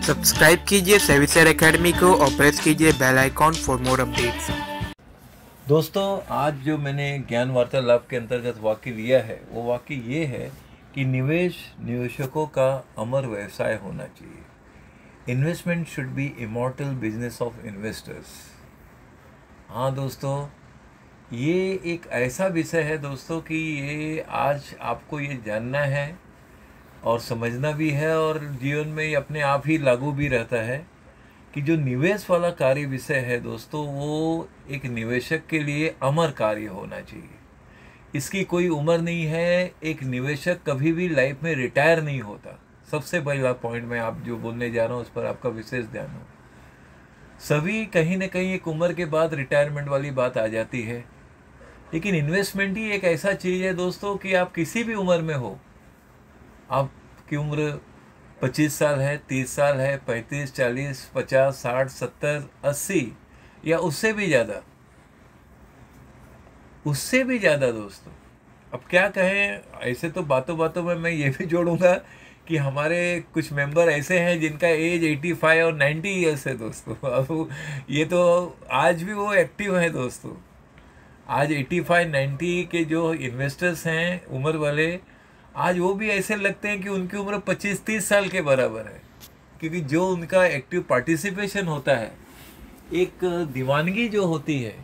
Subscribe कीजिए सेविसर academy को और प्रेस कीजिए bell icon for more updates. दोस्तों, आज जो मैंने ज्ञान वार्तालाप के अंतर्गत वाक्य लिया है वो वाक्य ये है कि निवेशकों का अमर व्यवसाय होना चाहिए। Investment should be immortal business of investors. हाँ दोस्तों, ये एक ऐसा विषय है दोस्तों कि ये आज आपको ये जानना है और समझना भी है और जीवन में ये अपने आप ही लागू भी रहता है कि जो निवेश वाला कार्य विषय है दोस्तों, वो एक निवेशक के लिए अमर कार्य होना चाहिए। इसकी कोई उम्र नहीं है। एक निवेशक कभी भी लाइफ में रिटायर नहीं होता। सबसे पहला पॉइंट मैं आप जो बोलने जा रहा हूँ उस पर आपका विशेष ध्यान हो। सभी कहीं ना कहीं एक उम्र के बाद रिटायरमेंट वाली बात आ जाती है, लेकिन इन्वेस्टमेंट ही एक ऐसा चीज़ है दोस्तों कि आप किसी भी उम्र में हो, आपकी उम्र 25 साल है, 30 साल है, 35, 40, 50, 60, 70, 80 या उससे भी ज़्यादा दोस्तों। अब क्या कहें, ऐसे तो बातों बातों में मैं ये भी जोड़ूंगा कि हमारे कुछ मेंबर ऐसे हैं जिनका एज 85 और 90 ईयर्स है दोस्तों। अब ये तो आज भी वो एक्टिव है दोस्तों। आज 85, 90 के जो इन्वेस्टर्स हैं उम्र वाले, आज वो भी ऐसे लगते हैं कि उनकी उम्र 25-30 साल के बराबर है, क्योंकि जो उनका एक्टिव पार्टिसिपेशन होता है, एक दीवानगी जो होती है,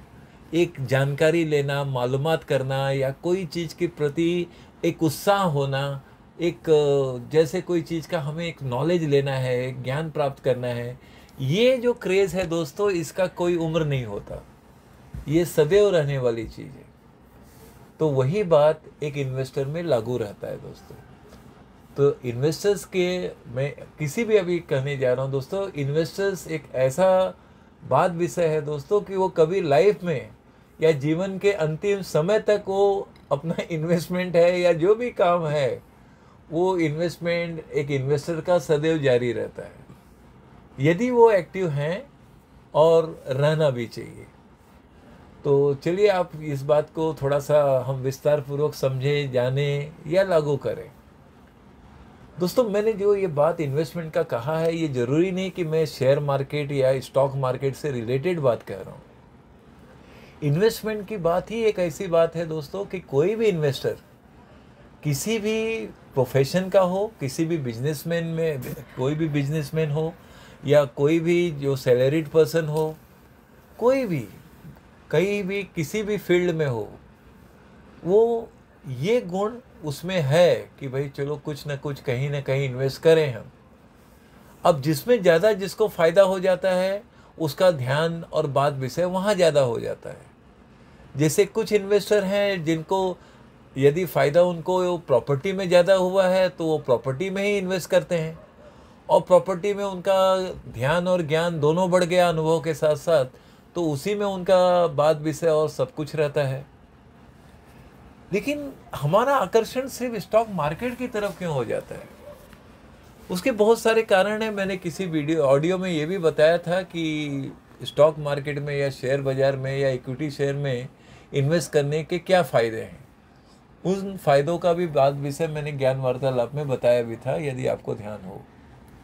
एक जानकारी लेना, मालूमात करना या कोई चीज़ के प्रति एक उत्साह होना, एक जैसे कोई चीज़ का हमें एक नॉलेज लेना है, ज्ञान प्राप्त करना है, ये जो क्रेज़ है दोस्तों, इसका कोई उम्र नहीं होता। ये सदैव रहने वाली चीज़ है। तो वही बात एक इन्वेस्टर में लागू रहता है दोस्तों। तो इन्वेस्टर्स के मैं किसी भी अभी कहने जा रहा हूँ दोस्तों, इन्वेस्टर्स एक ऐसा बात विषय है दोस्तों कि वो कभी लाइफ में या जीवन के अंतिम समय तक वो अपना इन्वेस्टमेंट है या जो भी काम है, वो इन्वेस्टमेंट एक इन्वेस्टर का सदैव जारी रहता है, यदि वो एक्टिव हैं और रहना भी चाहिए। तो चलिए आप इस बात को थोड़ा सा हम विस्तार पूर्वक समझें, जानें या लागू करें। दोस्तों, मैंने जो ये बात इन्वेस्टमेंट का कहा है, ये ज़रूरी नहीं कि मैं शेयर मार्केट या स्टॉक मार्केट से रिलेटेड बात कह रहा हूँ। इन्वेस्टमेंट की बात ही एक ऐसी बात है दोस्तों कि कोई भी इन्वेस्टर किसी भी प्रोफेशन का हो, किसी भी बिजनेसमैन में कोई भी बिजनेसमैन हो या कोई भी जो सैलरीड पर्सन हो, कोई भी कहीं भी किसी भी फील्ड में हो, वो ये गुण उसमें है कि भाई चलो कुछ ना कुछ कहीं ना कहीं इन्वेस्ट करें हम। अब जिसमें ज़्यादा जिसको फ़ायदा हो जाता है, उसका ध्यान और बात विषय वहाँ ज़्यादा हो जाता है। जैसे कुछ इन्वेस्टर हैं जिनको यदि फ़ायदा उनको प्रॉपर्टी में ज़्यादा हुआ है तो वो प्रॉपर्टी में ही इन्वेस्ट करते हैं, और प्रॉपर्टी में उनका ध्यान और ज्ञान दोनों बढ़ गया अनुभव के साथ साथ, तो उसी में उनका बात विषय और सब कुछ रहता है। लेकिन हमारा आकर्षण सिर्फ स्टॉक मार्केट की तरफ क्यों हो जाता है? उसके बहुत सारे कारण हैं। मैंने किसी ऑडियो में ये भी बताया था कि स्टॉक मार्केट में या शेयर बाजार में या इक्विटी शेयर में इन्वेस्ट करने के क्या फ़ायदे हैं। उन फ़ायदों का भी बात विषय मैंने ज्ञान वार्तालाप में बताया भी था, यदि आपको ध्यान हो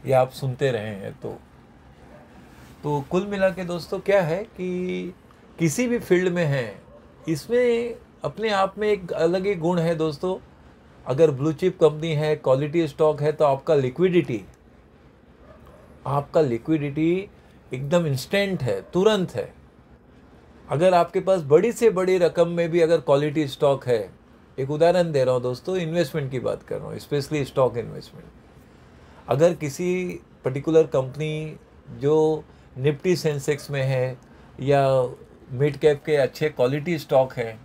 या आप सुनते रहे हैं तो कुल मिला के दोस्तों क्या है कि किसी भी फील्ड में है, इसमें अपने आप में एक अलग ही गुण है दोस्तों। अगर ब्लू चिप कंपनी है, क्वालिटी स्टॉक है, तो आपका लिक्विडिटी एकदम इंस्टेंट है, तुरंत है। अगर आपके पास बड़ी से बड़ी रकम में भी अगर क्वालिटी स्टॉक है, एक उदाहरण दे रहा हूँ दोस्तों, इन्वेस्टमेंट की बात कर रहा हूँ, स्पेशली स्टॉक इन्वेस्टमेंट। अगर किसी पर्टिकुलर कंपनी जो निफ्टी सेंसेक्स में है या मिड कैप के अच्छे क्वालिटी स्टॉक हैं,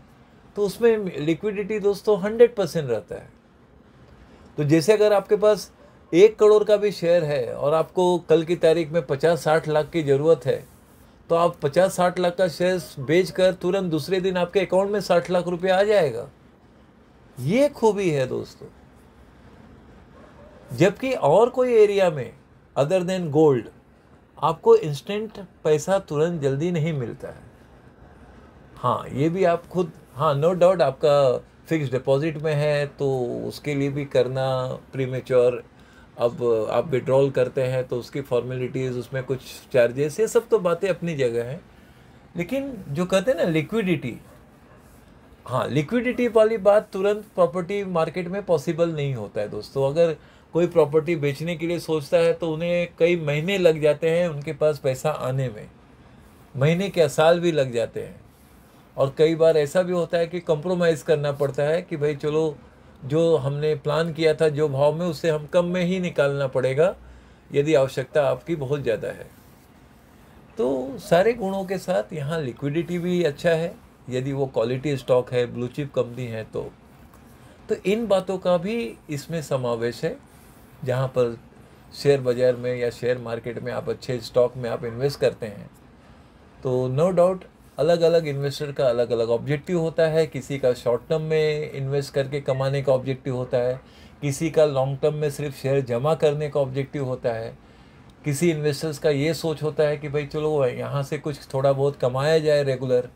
तो उसमें लिक्विडिटी दोस्तों 100% रहता है। तो जैसे अगर आपके पास 1 करोड़ का भी शेयर है और आपको कल की तारीख में 50-60 लाख की ज़रूरत है, तो आप 50-60 लाख का शेयर बेचकर तुरंत दूसरे दिन आपके अकाउंट में 60 लाख रुपया आ जाएगा। ये खूबी है दोस्तों। जबकि और कोई एरिया में अदर देन गोल्ड आपको इंस्टेंट पैसा तुरंत जल्दी नहीं मिलता है। हाँ, ये भी आप खुद, हाँ नो डाउट, आपका फिक्स डिपॉजिट में है तो उसके लिए भी करना प्रीमेच्योर अब आप विड्रॉल करते हैं तो उसकी फॉर्मेलिटीज़, उसमें कुछ चार्जेस, ये सब तो बातें अपनी जगह हैं। लेकिन जो कहते हैं ना लिक्विडिटी, हाँ, लिक्विडिटी वाली बात तुरंत प्रॉपर्टी मार्केट में पॉसिबल नहीं होता है दोस्तों। अगर कोई प्रॉपर्टी बेचने के लिए सोचता है तो उन्हें कई महीने लग जाते हैं उनके पास पैसा आने में, महीने क्या साल भी लग जाते हैं। और कई बार ऐसा भी होता है कि कंप्रोमाइज़ करना पड़ता है कि भाई चलो, जो हमने प्लान किया था जो भाव में, उससे हम कम में ही निकालना पड़ेगा यदि आवश्यकता आपकी बहुत ज़्यादा है। तो सारे गुणों के साथ यहाँ लिक्विडिटी भी अच्छा है यदि वो क्वालिटी स्टॉक है, ब्लू चिप कंपनी है तो इन बातों का भी इसमें समावेश है। जहाँ पर शेयर बाज़ार में या शेयर मार्केट में आप अच्छे स्टॉक में आप इन्वेस्ट करते हैं तो नो डाउट अलग अलग इन्वेस्टर का अलग अलग ऑब्जेक्टिव होता है। किसी का शॉर्ट टर्म में इन्वेस्ट करके कमाने का ऑब्जेक्टिव होता है, किसी का लॉन्ग टर्म में सिर्फ शेयर जमा करने का ऑब्जेक्टिव होता है, किसी इन्वेस्टर्स का ये सोच होता है कि भाई चलो यहाँ से कुछ थोड़ा बहुत कमाया जाए रेगुलर।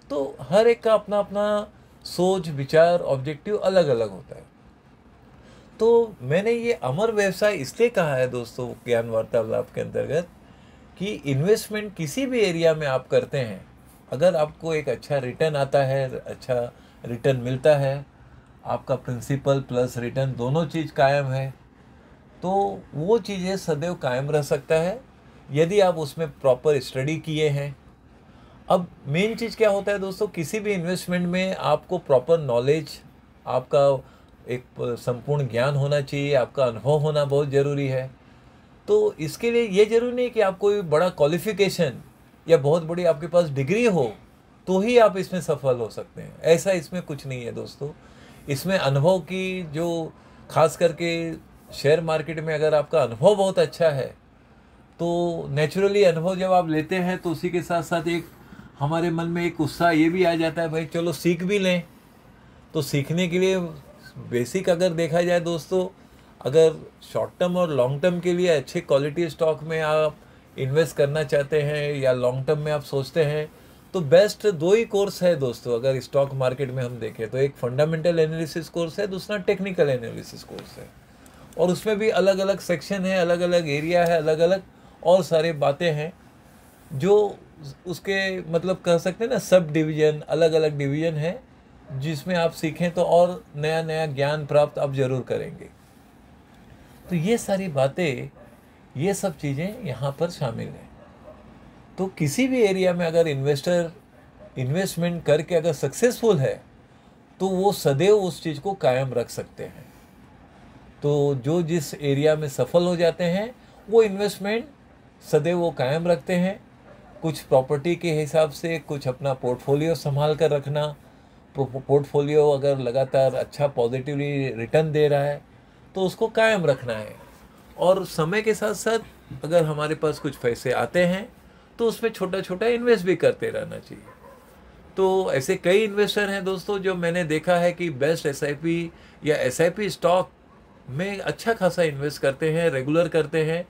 तो हर एक का अपना अपना सोच, विचार, ऑब्जेक्टिव अलग अलग होता है। तो मैंने ये अमर व्यवसाय इसलिए कहा है दोस्तों ज्ञान वार्तालाप के अंतर्गत कि इन्वेस्टमेंट किसी भी एरिया में आप करते हैं, अगर आपको एक अच्छा रिटर्न आता है, अच्छा रिटर्न मिलता है, आपका प्रिंसिपल प्लस रिटर्न दोनों चीज़ कायम है, तो वो चीज़ें सदैव कायम रह सकता है यदि आप उसमें प्रॉपर स्टडी किए हैं। अब मेन चीज़ क्या होता है दोस्तों, किसी भी इन्वेस्टमेंट में आपको प्रॉपर नॉलेज, आपका एक संपूर्ण ज्ञान होना चाहिए, आपका अनुभव होना बहुत ज़रूरी है। तो इसके लिए ये ज़रूरी नहीं कि आप कोई बड़ा क्वालिफिकेशन या बहुत बड़ी आपके पास डिग्री हो तो ही आप इसमें सफल हो सकते हैं, ऐसा इसमें कुछ नहीं है दोस्तों। इसमें अनुभव की जो, खास करके शेयर मार्केट में अगर आपका अनुभव बहुत अच्छा है तो नेचुरली अनुभव जब आप लेते हैं तो उसी के साथ साथ एक हमारे मन में एक उत्साह ये भी आ जाता है भाई चलो सीख भी लें। तो सीखने के लिए बेसिक अगर देखा जाए दोस्तों, अगर शॉर्ट टर्म और लॉन्ग टर्म के लिए अच्छे क्वालिटी स्टॉक में आप इन्वेस्ट करना चाहते हैं या लॉन्ग टर्म में आप सोचते हैं तो बेस्ट दो ही कोर्स है दोस्तों। अगर स्टॉक मार्केट में हम देखें तो एक फंडामेंटल एनालिसिस कोर्स है, दूसरा टेक्निकल एनालिसिस कोर्स है। और उसमें भी अलग अलग सेक्शन है, अलग अलग एरिया है, अलग अलग और सारे बातें हैं जो उसके मतलब कह सकते हैं ना सब डिवीज़न, अलग अलग डिवीज़न है जिसमें आप सीखें तो और नया नया ज्ञान प्राप्त आप ज़रूर करेंगे। तो ये सारी बातें, ये सब चीज़ें यहाँ पर शामिल हैं। तो किसी भी एरिया में अगर इन्वेस्टर इन्वेस्टमेंट करके अगर सक्सेसफुल है तो वो सदैव उस चीज़ को कायम रख सकते हैं। तो जो जिस एरिया में सफल हो जाते हैं वो इन्वेस्टमेंट सदैव वो कायम रखते हैं। कुछ प्रॉपर्टी के हिसाब से, कुछ अपना पोर्टफोलियो संभाल कर रखना, पोर्टफोलियो अगर लगातार अच्छा पॉजिटिवली रिटर्न दे रहा है तो उसको कायम रखना है। और समय के साथ साथ अगर हमारे पास कुछ पैसे आते हैं तो उसमें छोटा छोटा इन्वेस्ट भी करते रहना चाहिए। तो ऐसे कई इन्वेस्टर हैं दोस्तों जो मैंने देखा है कि बेस्ट एसआईपी या एसआईपी स्टॉक में अच्छा खासा इन्वेस्ट करते हैं, रेगुलर करते हैं।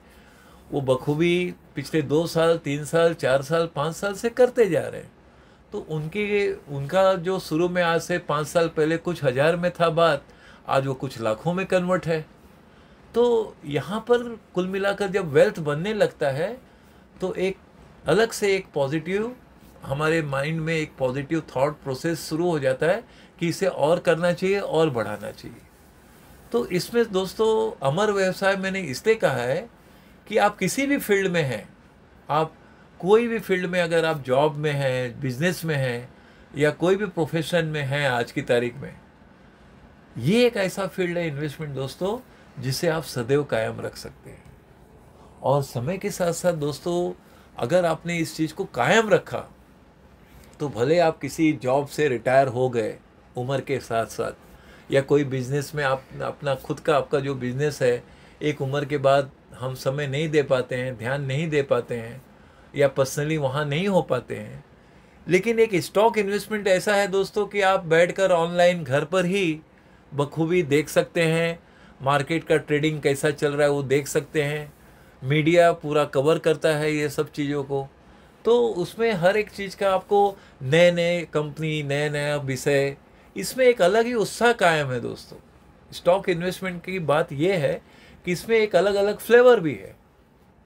वो बखूबी पिछले 2 साल, 3 साल, 4 साल, 5 साल से करते जा रहे हैं। तो उनका जो शुरू में आज से 5 साल पहले कुछ हज़ार में था बात, आज वो कुछ लाखों में कन्वर्ट है। तो यहाँ पर कुल मिलाकर जब वेल्थ बनने लगता है तो एक अलग से एक पॉजिटिव हमारे माइंड में एक पॉजिटिव थॉट प्रोसेस शुरू हो जाता है कि इसे और करना चाहिए और बढ़ाना चाहिए। तो इसमें दोस्तों अमर व्यवसाय मैंने इसलिए कहा है कि आप किसी भी फील्ड में हैं, आप कोई भी फील्ड में, अगर आप जॉब में हैं, बिजनेस में हैं या कोई भी प्रोफेशन में हैं आज की तारीख में, ये एक ऐसा फील्ड है इन्वेस्टमेंट दोस्तों जिसे आप सदैव कायम रख सकते हैं। और समय के साथ साथ दोस्तों अगर आपने इस चीज़ को कायम रखा तो भले आप किसी जॉब से रिटायर हो गए उम्र के साथ साथ, या कोई बिजनेस में आप अपना खुद का आपका जो बिजनेस है एक उम्र के बाद हम समय नहीं दे पाते हैं, ध्यान नहीं दे पाते हैं या पर्सनली वहाँ नहीं हो पाते हैं। लेकिन एक स्टॉक इन्वेस्टमेंट ऐसा है दोस्तों कि आप बैठकर ऑनलाइन घर पर ही बखूबी देख सकते हैं, मार्केट का ट्रेडिंग कैसा चल रहा है वो देख सकते हैं, मीडिया पूरा कवर करता है ये सब चीज़ों को। तो उसमें हर एक चीज़ का आपको नए नए कंपनी, नया नया विषय, इसमें एक अलग ही उत्साह कायम है दोस्तों। स्टॉक इन्वेस्टमेंट की बात यह है कि इसमें एक अलग अलग फ्लेवर भी है।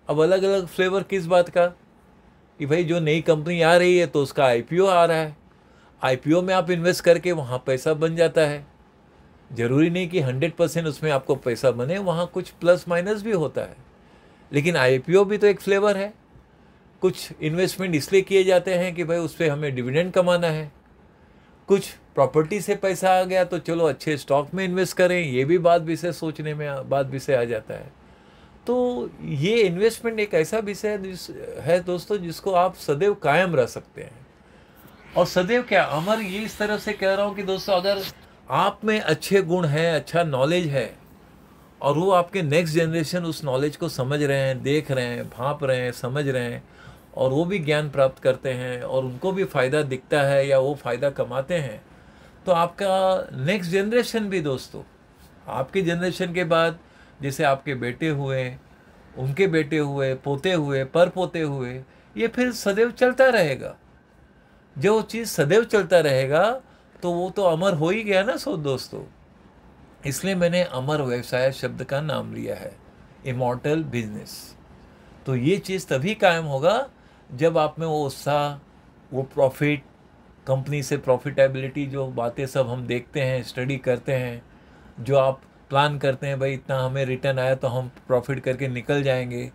अब अलग अलग फ्लेवर किस बात का, कि भाई जो नई कंपनी आ रही है तो उसका आईपीओ आ रहा है, आईपीओ में आप इन्वेस्ट करके वहाँ पैसा बन जाता है। ज़रूरी नहीं कि 100% उसमें आपको पैसा बने, वहाँ कुछ प्लस माइनस भी होता है, लेकिन आईपीओ भी तो एक फ्लेवर है। कुछ इन्वेस्टमेंट इसलिए किए जाते हैं कि भाई उस पर हमें डिविडेंड कमाना है, कुछ प्रॉपर्टी से पैसा आ गया तो चलो अच्छे स्टॉक में इन्वेस्ट करें, ये भी बात विषय सोचने में बात विषय आ जाता है। तो ये इन्वेस्टमेंट एक ऐसा विषय है दोस्तों जिसको आप सदैव कायम रह सकते हैं। और सदैव क्या, अमर ये इस तरह से कह रहा हूँ कि दोस्तों अगर आप में अच्छे गुण हैं, अच्छा नॉलेज है, और वो आपके नेक्स्ट जनरेशन उस नॉलेज को समझ रहे हैं, देख रहे हैं, भांप रहे हैं, समझ रहे हैं, और वो भी ज्ञान प्राप्त करते हैं और उनको भी फ़ायदा दिखता है या वो फ़ायदा कमाते हैं, तो आपका नेक्स्ट जनरेशन भी दोस्तों, आपके जनरेशन के बाद जैसे आपके बेटे हुए, उनके बेटे हुए, पोते हुए, परपोते हुए, ये फिर सदैव चलता रहेगा। जो चीज़ सदैव चलता रहेगा तो वो तो अमर हो ही गया ना सो दोस्तों। इसलिए मैंने अमर व्यवसाय शब्द का नाम लिया है, इमॉर्टल बिजनेस। तो ये चीज़ तभी कायम होगा जब आप में वो उत्साह, वो प्रॉफिट, कंपनी से प्रॉफिटेबिलिटी, जो बातें सब हम देखते हैं, स्टडी करते हैं, जो आप प्लान करते हैं भाई इतना हमें रिटर्न आया तो हम प्रॉफिट करके निकल जाएंगे,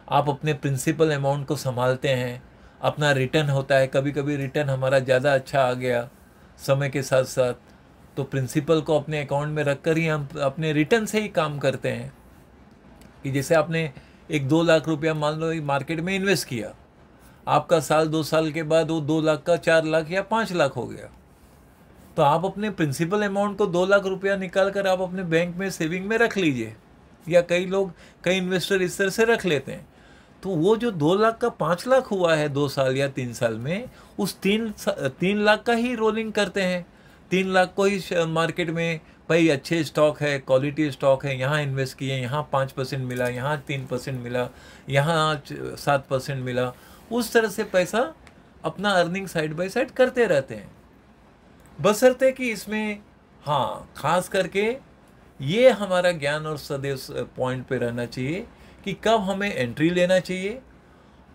आप अपने प्रिंसिपल अमाउंट को संभालते हैं, अपना रिटर्न होता है, कभी कभी रिटर्न हमारा ज़्यादा अच्छा आ गया समय के साथ साथ, तो प्रिंसिपल को अपने अकाउंट में रख कर ही हम अपने रिटर्न से ही काम करते हैं। कि जैसे आपने 1-2 लाख रुपया मान लो मार्केट में इन्वेस्ट किया, आपका साल 2 साल के बाद वो 2 लाख का 4 लाख या 5 लाख हो गया, तो आप अपने प्रिंसिपल अमाउंट को 2 लाख रुपया निकाल कर आप अपने बैंक में सेविंग में रख लीजिए, या कई लोग, कई इन्वेस्टर इस तरह से रख लेते हैं। तो वो जो 2 लाख का 5 लाख हुआ है 2 साल या 3 साल में, उस 3 लाख का ही रोलिंग करते हैं। 3 लाख को ही मार्केट में भाई अच्छे स्टॉक है, क्वालिटी स्टॉक है, यहाँ इन्वेस्ट किए, यहाँ 5% मिला, यहाँ 3% मिला, यहाँ 7% मिला, उस तरह से पैसा अपना अर्निंग साइड बाय साइड करते रहते हैं। बशर्ते कि इसमें हाँ खास करके ये हमारा ज्ञान और सदैव पॉइंट पे रहना चाहिए कि कब हमें एंट्री लेना चाहिए,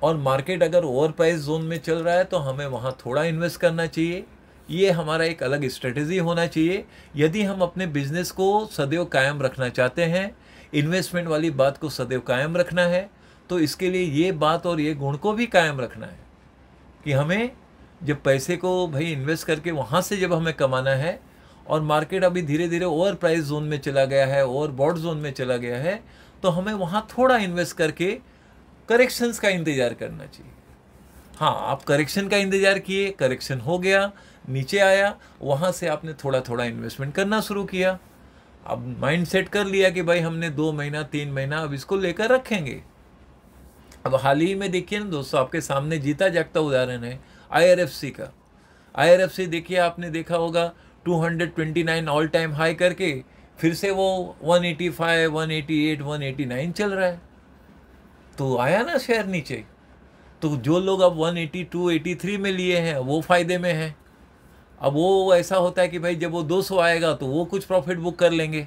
और मार्केट अगर ओवर प्राइस जोन में चल रहा है तो हमें वहाँ थोड़ा इन्वेस्ट करना चाहिए। ये हमारा एक अलग स्ट्रेटेजी होना चाहिए यदि हम अपने बिजनेस को सदैव कायम रखना चाहते हैं, इन्वेस्टमेंट वाली बात को सदैव कायम रखना है, तो इसके लिए ये बात और ये गुण को भी कायम रखना है कि हमें जब पैसे को भाई इन्वेस्ट करके वहाँ से जब हमें कमाना है, और मार्केट अभी धीरे धीरे ओवर प्राइस जोन में चला गया है, ओवर बॉट जोन में चला गया है, तो हमें वहाँ थोड़ा इन्वेस्ट करके करेक्शंस का इंतज़ार करना चाहिए। हाँ, आप करेक्शन का इंतज़ार किए, करेक्शन हो गया, नीचे आया, वहाँ से आपने थोड़ा थोड़ा इन्वेस्टमेंट करना शुरू किया। अब माइंड सेट कर लिया कि भाई हमने 2 महीना 3 महीना अब इसको लेकर रखेंगे। अब हाल ही में देखिए ना दोस्तों, आपके सामने जीता जागता उदाहरण है IRFC का। IRFC देखिए, आपने देखा होगा 229 ऑल टाइम हाई करके फिर से वो 185, 188, 189 चल रहा है, तो आया ना शेयर नीचे। तो जो लोग अब 182, 83 में लिए हैं वो फ़ायदे में हैं। अब वो ऐसा होता है कि भाई जब वो 200 आएगा तो वो कुछ प्रॉफिट बुक कर लेंगे।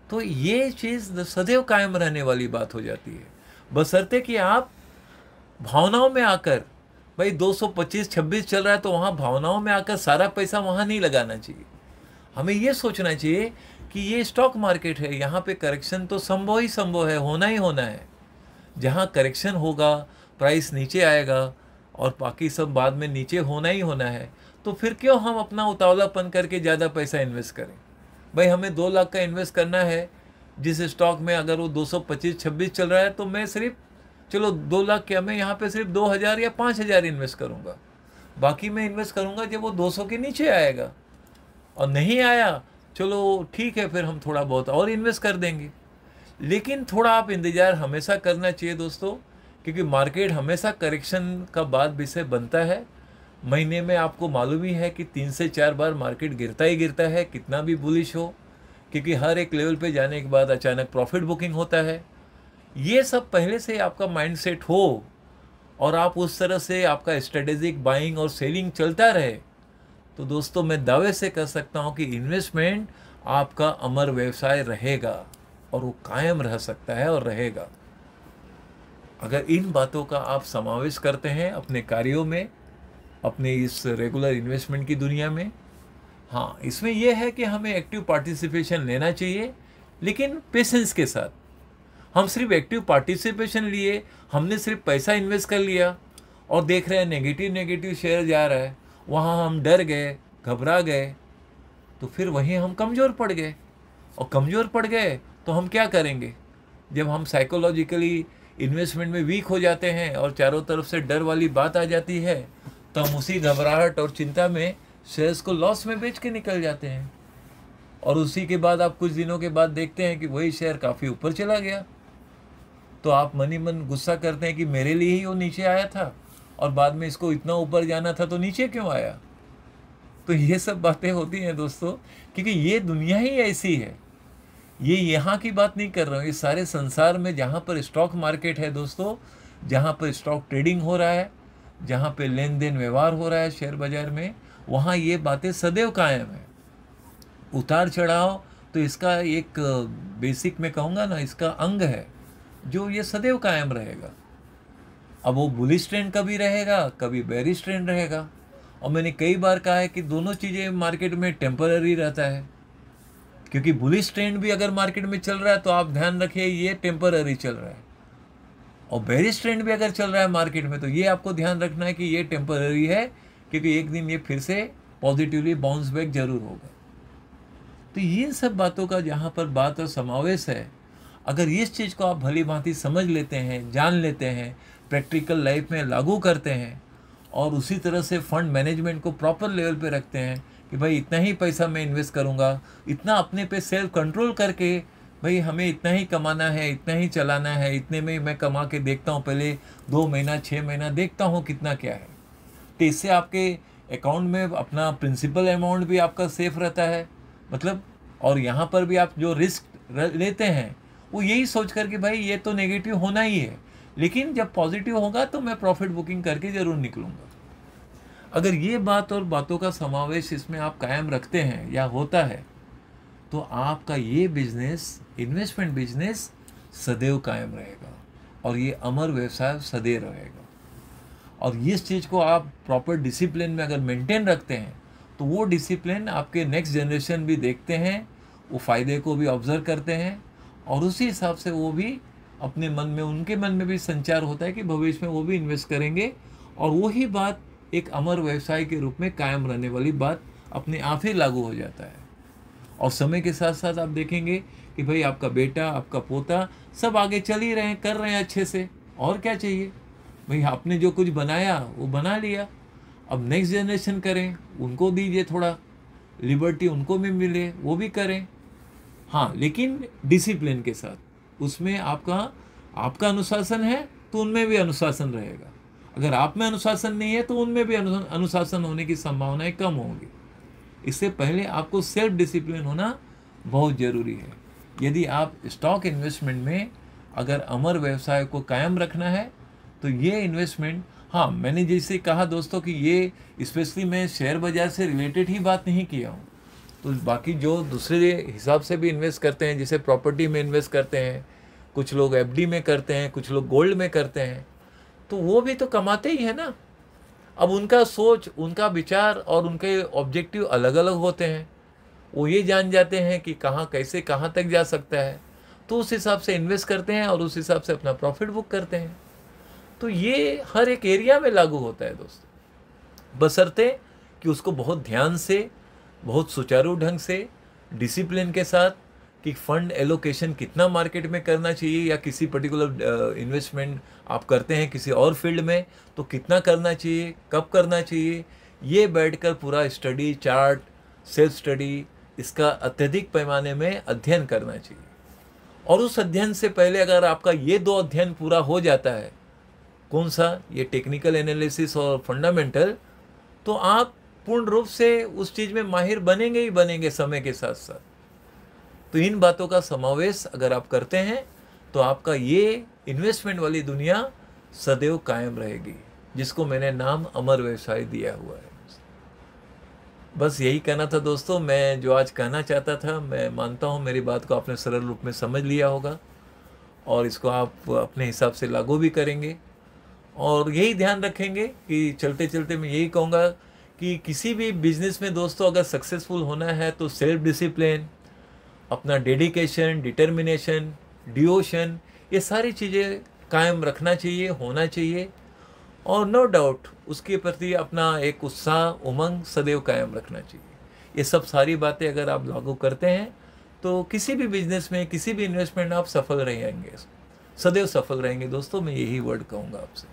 तो ये चीज़ सदैव कायम रहने वाली बात हो जाती है, बशर्ते कि आप भावनाओं में आकर, भाई 225-26 चल रहा है तो वहाँ भावनाओं में आकर सारा पैसा वहाँ नहीं लगाना चाहिए। हमें ये सोचना चाहिए कि ये स्टॉक मार्केट है, यहाँ पे करेक्शन तो संभव ही संभव है, होना ही होना है। जहाँ करेक्शन होगा, प्राइस नीचे आएगा और बाकी सब बाद में नीचे होना ही होना है, तो फिर क्यों हम अपना उतावलापन करके ज़्यादा पैसा इन्वेस्ट करें। भाई हमें 2 लाख का इन्वेस्ट करना है जिस स्टॉक में अगर वो 225-26 चल रहा है, तो मैं सिर्फ, चलो 2 लाख क्या, मैं यहाँ पे सिर्फ 2000 या 5000 इन्वेस्ट करूँगा, बाकी मैं इन्वेस्ट करूँगा जब वो 200 के नीचे आएगा। और नहीं आया, चलो ठीक है, फिर हम थोड़ा बहुत और इन्वेस्ट कर देंगे। लेकिन थोड़ा आप इंतज़ार हमेशा करना चाहिए दोस्तों, क्योंकि मार्केट हमेशा करेक्शन का बाद विषय बनता है। महीने में आपको मालूम ही है कि 3 से 4 बार मार्केट गिरता ही गिरता है, कितना भी बुलिश हो, क्योंकि हर एक लेवल पे जाने के बाद अचानक प्रॉफिट बुकिंग होता है। ये सब पहले से आपका माइंड सेट हो और आप उस तरह से आपका स्ट्रेटेजिक बाइंग और सेलिंग चलता रहे, तो दोस्तों मैं दावे से कह सकता हूँ कि इन्वेस्टमेंट आपका अमर व्यवसाय रहेगा। और वो कायम रह सकता है और रहेगा। अगर इन बातों का आप समावेश करते हैं अपने कार्यों में, अपने इस रेगुलर इन्वेस्टमेंट की दुनिया में, हाँ, इसमें यह है कि हमें एक्टिव पार्टिसिपेशन लेना चाहिए, लेकिन पेशेंस के साथ। हम सिर्फ एक्टिव पार्टिसिपेशन लिए, हमने सिर्फ पैसा इन्वेस्ट कर लिया और देख रहे हैं नेगेटिव शेयर जा रहा है, वहाँ हम डर गए, घबरा गए, तो फिर वहीं हम कमज़ोर पड़ गए। और कमज़ोर पड़ गए तो हम क्या करेंगे? जब हम साइकोलॉजिकली इन्वेस्टमेंट में वीक हो जाते हैं और चारों तरफ से डर वाली बात आ जाती है, तो हम उसी घबराहट और चिंता में शेयर्स को लॉस में बेच के निकल जाते हैं। और उसी के बाद आप कुछ दिनों के बाद देखते हैं कि वही शेयर काफ़ी ऊपर चला गया, तो आप मन ही मन गुस्सा करते हैं कि मेरे लिए ही वो नीचे आया था और बाद में इसको इतना ऊपर जाना था तो नीचे क्यों आया। तो ये सब बातें होती हैं दोस्तों, क्योंकि ये दुनिया ही ऐसी है। ये यहाँ की बात नहीं कर रहा हूँ, ये सारे संसार में जहाँ पर स्टॉक मार्केट है दोस्तों, जहाँ पर स्टॉक ट्रेडिंग हो रहा है, जहाँ पे लेन देन व्यवहार हो रहा है शेयर बाजार में, वहाँ ये बातें सदैव कायम है। उतार चढ़ाव तो इसका एक बेसिक मैं कहूँगा ना, इसका अंग है जो ये सदैव कायम रहेगा। अब वो बुलिश ट्रेंड कभी रहेगा, कभी बेरिश ट्रेंड रहेगा। और मैंने कई बार कहा है कि दोनों चीज़ें मार्केट में टेम्पररी रहता है, क्योंकि बुलिश ट्रेंड भी अगर मार्केट में चल रहा है तो आप ध्यान रखिए ये टेम्पररी चल रहा है, और बेरिश ट्रेंड भी अगर चल रहा है मार्केट में तो ये आपको ध्यान रखना है कि ये टेम्पररी है, क्योंकि एक दिन ये फिर से पॉजिटिवली बाउंस बैक जरूर होगा। तो ये सब बातों का जहाँ पर बात और समावेश है, अगर इस चीज़ को आप भली भांति समझ लेते हैं, जान लेते हैं, प्रैक्टिकल लाइफ में लागू करते हैं और उसी तरह से फंड मैनेजमेंट को प्रॉपर लेवल पे रखते हैं कि भाई इतना ही पैसा मैं इन्वेस्ट करूँगा, इतना अपने पे सेल्फ कंट्रोल करके भाई हमें इतना ही कमाना है, इतना ही चलाना है, इतने में मैं कमा के देखता हूँ, पहले 2 महीना 6 महीना देखता हूँ कितना क्या है। तो इससे आपके अकाउंट में अपना प्रिंसिपल अमाउंट भी आपका सेफ रहता है, मतलब, और यहाँ पर भी आप जो रिस्क लेते हैं वो यही सोच कर कि भाई ये तो नेगेटिव होना ही है, लेकिन जब पॉजिटिव होगा तो मैं प्रॉफिट बुकिंग करके ज़रूर निकलूँगा। अगर ये बात और बातों का समावेश इसमें आप कायम रखते हैं या होता है, तो आपका ये बिजनेस, इन्वेस्टमेंट बिजनेस सदैव कायम रहेगा और ये अमर व्यवसाय सदैव रहेगा। और इस चीज़ को आप प्रॉपर डिसिप्लिन में अगर मेंटेन रखते हैं तो वो डिसिप्लिन आपके नेक्स्ट जनरेशन भी देखते हैं, वो फ़ायदे को भी ऑब्ज़र्व करते हैं और उसी हिसाब से वो भी अपने मन में, उनके मन में भी संचार होता है कि भविष्य में वो भी इन्वेस्ट करेंगे और वही बात एक अमर व्यवसाय के रूप में कायम रहने वाली बात अपने आप ही लागू हो जाता है। और समय के साथ साथ आप देखेंगे कि भाई आपका बेटा, आपका पोता सब आगे चल ही रहे हैं, कर रहे हैं अच्छे से, और क्या चाहिए भाई। आपने जो कुछ बनाया वो बना लिया, अब नेक्स्ट जनरेशन करें, उनको दीजिए थोड़ा लिबर्टी, उनको भी मिले, वो भी करें, हाँ, लेकिन डिसिप्लिन के साथ। उसमें आपका अनुशासन है तो उनमें भी अनुशासन रहेगा, अगर आप में अनुशासन नहीं है तो उनमें भी अनुशासन होने की संभावनाएं कम होंगी। इससे पहले आपको सेल्फ डिसिप्लिन होना बहुत ज़रूरी है। यदि आप स्टॉक इन्वेस्टमेंट में अगर अमर व्यवसाय को कायम रखना है तो ये इन्वेस्टमेंट, हाँ, मैंने जैसे कहा दोस्तों कि ये स्पेशली मैं शेयर बाज़ार से रिलेटेड ही बात नहीं किया हूँ, तो बाकी जो दूसरे हिसाब से भी इन्वेस्ट करते हैं, जैसे प्रॉपर्टी में इन्वेस्ट करते हैं, कुछ लोग एफडी में करते हैं, कुछ लोग गोल्ड में करते हैं, तो वो भी तो कमाते ही है ना। अब उनका सोच, उनका विचार और उनके ऑब्जेक्टिव अलग अलग होते हैं। वो ये जान जाते हैं कि कहाँ कैसे कहाँ तक जा सकता है, तो उस हिसाब से इन्वेस्ट करते हैं और उस हिसाब से अपना प्रॉफिट बुक करते हैं। तो ये हर एक एरिया में लागू होता है दोस्तों, बशर्ते कि उसको बहुत ध्यान से, बहुत सुचारू ढंग से, डिसिप्लिन के साथ कि फंड एलोकेशन कितना मार्केट में करना चाहिए, या किसी पर्टिकुलर इन्वेस्टमेंट आप करते हैं किसी और फील्ड में तो कितना करना चाहिए, कब करना चाहिए, ये बैठकर पूरा स्टडी चार्ट, सेल्फ स्टडी, इसका अत्यधिक पैमाने में अध्ययन करना चाहिए। और उस अध्ययन से पहले अगर आपका ये 2 अध्ययन पूरा हो जाता है, कौन सा, ये टेक्निकल एनालिसिस और फंडामेंटल, तो आप पूर्ण रूप से उस चीज़ में माहिर बनेंगे ही बनेंगे समय के साथ साथ। तो इन बातों का समावेश अगर आप करते हैं तो आपका ये इन्वेस्टमेंट वाली दुनिया सदैव कायम रहेगी, जिसको मैंने नाम अमर व्यवसाय दिया हुआ है। बस यही कहना था दोस्तों, मैं जो आज कहना चाहता था। मैं मानता हूँ मेरी बात को आपने सरल रूप में समझ लिया होगा और इसको आप अपने हिसाब से लागू भी करेंगे। और यही ध्यान रखेंगे कि चलते चलते मैं यही कहूँगा कि किसी भी बिजनेस में दोस्तों अगर सक्सेसफुल होना है तो सेल्फ डिसिप्लिन, अपना डेडिकेशन, डिटर्मिनेशन, डिवोशन, ये सारी चीज़ें कायम रखना चाहिए, होना चाहिए। और नो डाउट उसके प्रति अपना एक उत्साह, उमंग सदैव कायम रखना चाहिए। ये सब सारी बातें अगर आप लागू करते हैं तो किसी भी बिजनेस में, किसी भी इन्वेस्टमेंट में आप सफल रहेंगे, सदैव सफल रहेंगे दोस्तों। मैं यही वर्ड कहूँगा आपसे।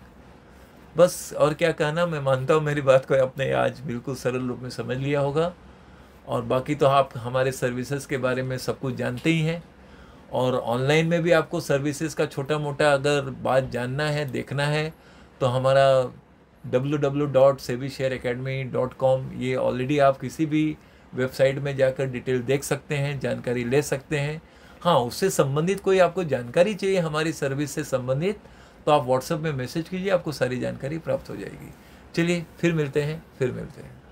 बस और क्या कहना, मैं मानता हूँ मेरी बात को आपने आज बिल्कुल सरल रूप में समझ लिया होगा। और बाकी तो आप हमारे सर्विसेज के बारे में सब कुछ जानते ही हैं। और ऑनलाइन में भी आपको सर्विसेज का छोटा मोटा अगर बात जानना है, देखना है, तो हमारा www.sebishareacademy.com ये ऑलरेडी आप किसी भी वेबसाइट में जाकर डिटेल देख सकते हैं, जानकारी ले सकते हैं। हाँ, उससे संबंधित कोई आपको जानकारी चाहिए हमारी सर्विस से संबंधित, तो आप व्हाट्सएप में मैसेज कीजिए, आपको सारी जानकारी प्राप्त हो जाएगी। चलिए फिर मिलते हैं।